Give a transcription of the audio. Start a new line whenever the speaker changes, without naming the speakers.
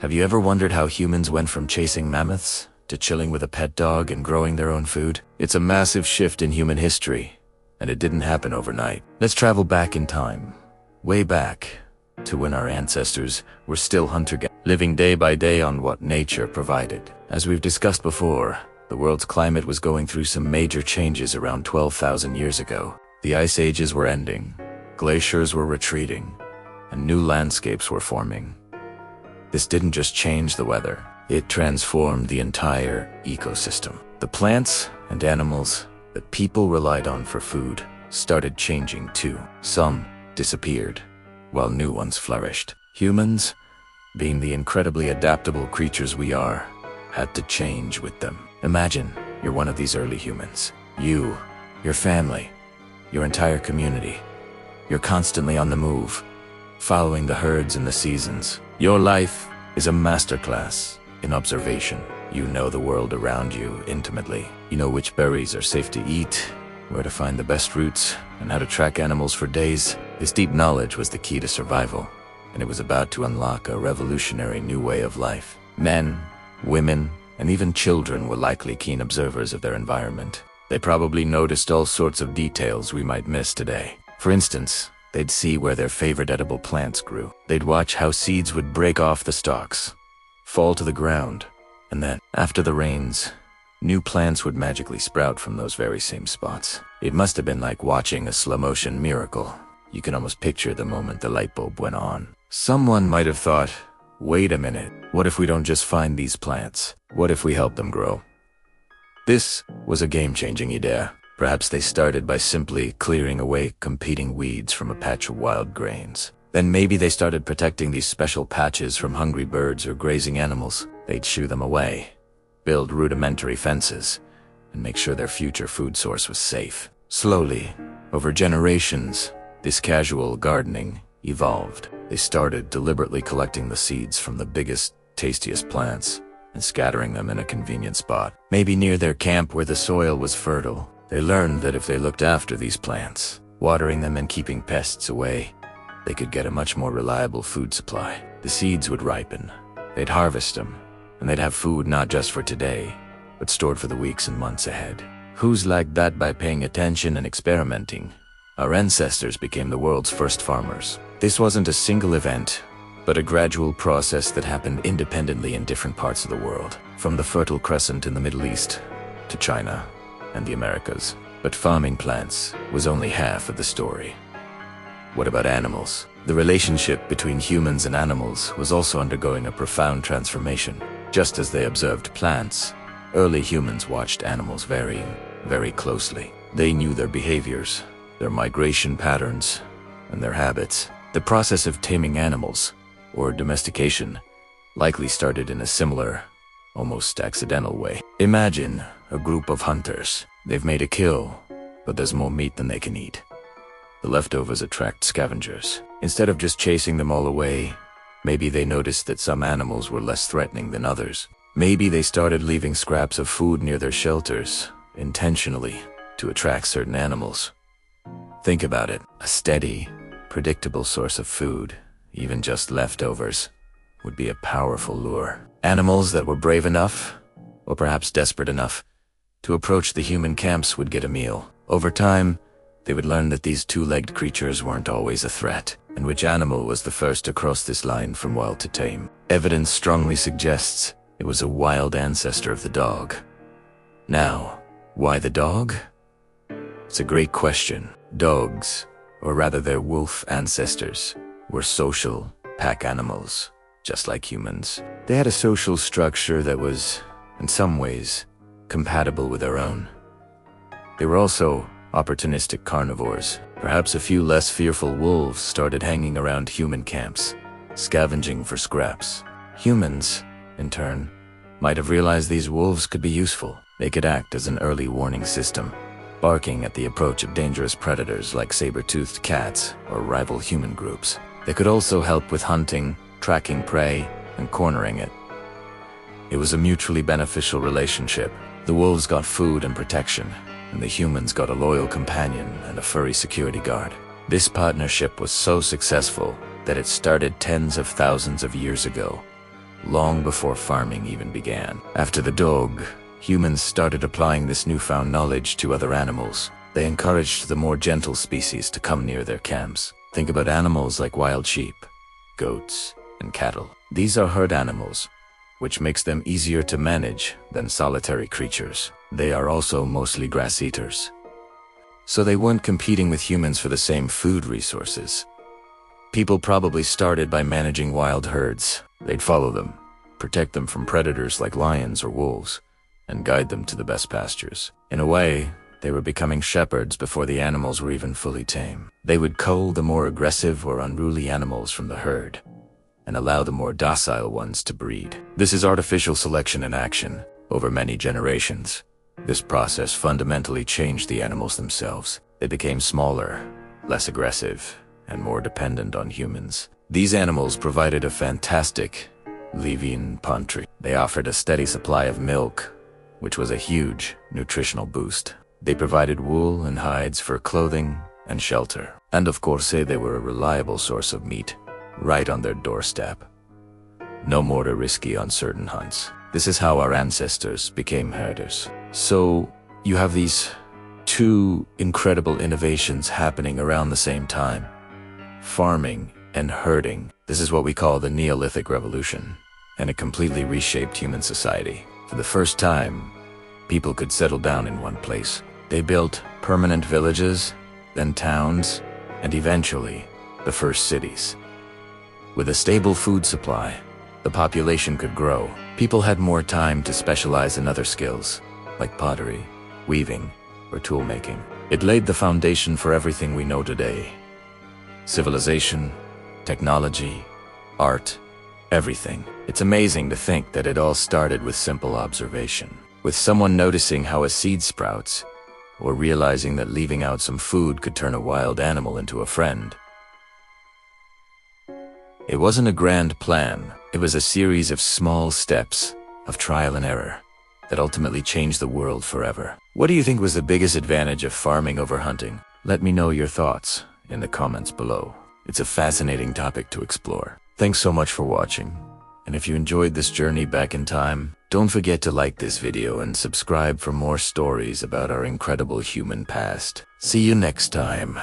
Have you ever wondered how humans went from chasing mammoths to chilling with a pet dog and growing their own food? It's a massive shift in human history, and it didn't happen overnight. Let's travel back in time, way back, to when our ancestors were still hunter-gatherers, living day by day on what nature provided. As we've discussed before, the world's climate was going through some major changes around 12,000 years ago. The ice ages were ending, glaciers were retreating, and new landscapes were forming. This didn't just change the weather, it transformed the entire ecosystem. The plants and animals that people relied on for food started changing too. Some disappeared, while new ones flourished. Humans, being the incredibly adaptable creatures we are, had to change with them. Imagine you're one of these early humans. You, your family, your entire community. You're constantly on the move, following the herds and the seasons. Your life is a masterclass in observation. You know the world around you intimately. You know which berries are safe to eat, where to find the best routes, and how to track animals for days. This deep knowledge was the key to survival, and it was about to unlock a revolutionary new way of life. Men, women, and even children were likely keen observers of their environment. They probably noticed all sorts of details we might miss today. For instance, they'd see where their favorite edible plants grew. They'd watch how seeds would break off the stalks, fall to the ground, and then, after the rains, new plants would magically sprout from those very same spots. It must have been like watching a slow-motion miracle. You can almost picture the moment the light bulb went on. Someone might have thought, wait a minute, what if we don't just find these plants? What if we help them grow? This was a game-changing idea. Perhaps they started by simply clearing away competing weeds from a patch of wild grains. Then maybe they started protecting these special patches from hungry birds or grazing animals. They'd shoo them away, build rudimentary fences, and make sure their future food source was safe. Slowly, over generations, this casual gardening evolved. They started deliberately collecting the seeds from the biggest, tastiest plants and scattering them in a convenient spot, maybe near their camp where the soil was fertile. They learned that if they looked after these plants, watering them and keeping pests away, they could get a much more reliable food supply. The seeds would ripen, they'd harvest them, and they'd have food not just for today, but stored for the weeks and months ahead. Who's like that by paying attention and experimenting? Our ancestors became the world's first farmers. This wasn't a single event, but a gradual process that happened independently in different parts of the world, from the Fertile Crescent in the Middle East to China and the Americas. But farming plants was only half of the story. What about animals? The relationship between humans and animals was also undergoing a profound transformation. Just as they observed plants, early humans watched animals very closely. They knew their behaviors, their migration patterns, and their habits. The process of taming animals, or domestication, likely started in a similar, almost accidental way. Imagine a group of hunters. They've made a kill, but there's more meat than they can eat. The leftovers attract scavengers. Instead of just chasing them all away, maybe they noticed that some animals were less threatening than others. Maybe they started leaving scraps of food near their shelters, intentionally, to attract certain animals. Think about it. A steady, predictable source of food, even just leftovers, would be a powerful lure. Animals that were brave enough, or perhaps desperate enough, to approach the human camps would get a meal. Over time, they would learn that these two-legged creatures weren't always a threat, and which animal was the first to cross this line from wild to tame. Evidence strongly suggests it was a wild ancestor of the dog. Now, why the dog? It's a great question. Dogs, or rather their wolf ancestors, were social pack animals, just like humans. They had a social structure that was, in some ways, compatible with our own. They were also opportunistic carnivores. Perhaps a few less fearful wolves started hanging around human camps, scavenging for scraps. Humans, in turn, might have realized these wolves could be useful. They could act as an early warning system, barking at the approach of dangerous predators like saber-toothed cats or rival human groups. They could also help with hunting, tracking prey, and cornering it. It was a mutually beneficial relationship. The wolves got food and protection, and the humans got a loyal companion and a furry security guard. This partnership was so successful that it started tens of thousands of years ago, long before farming even began. After the dog, humans started applying this newfound knowledge to other animals. They encouraged the more gentle species to come near their camps. Think about animals like wild sheep, goats, and cattle. These are herd animals, which makes them easier to manage than solitary creatures. They are also mostly grass eaters, so they weren't competing with humans for the same food resources. People probably started by managing wild herds. They'd follow them, protect them from predators like lions or wolves, and guide them to the best pastures. In a way, they were becoming shepherds before the animals were even fully tame. They would cull the more aggressive or unruly animals from the herd, and allow the more docile ones to breed. This is artificial selection in action over many generations. This process fundamentally changed the animals themselves. They became smaller, less aggressive, and more dependent on humans. These animals provided a fantastic lean pantry. They offered a steady supply of milk, which was a huge nutritional boost. They provided wool and hides for clothing and shelter. And of course, they were a reliable source of meat, right on their doorstep. No more risky on certain hunts. This is how our ancestors became herders. So, you have these two incredible innovations happening around the same time. Farming and herding. This is what we call the Neolithic Revolution, and it completely reshaped human society. For the first time, people could settle down in one place. They built permanent villages, then towns, and eventually, the first cities. With a stable food supply, the population could grow. People had more time to specialize in other skills, like pottery, weaving, or tool making. It laid the foundation for everything we know today. Civilization, technology, art, everything. It's amazing to think that it all started with simple observation, with someone noticing how a seed sprouts, or realizing that leaving out some food could turn a wild animal into a friend. It wasn't a grand plan. It was a series of small steps of trial and error that ultimately changed the world forever. What do you think was the biggest advantage of farming over hunting? Let me know your thoughts in the comments below. It's a fascinating topic to explore. Thanks so much for watching. And if you enjoyed this journey back in time, don't forget to like this video and subscribe for more stories about our incredible human past. See you next time.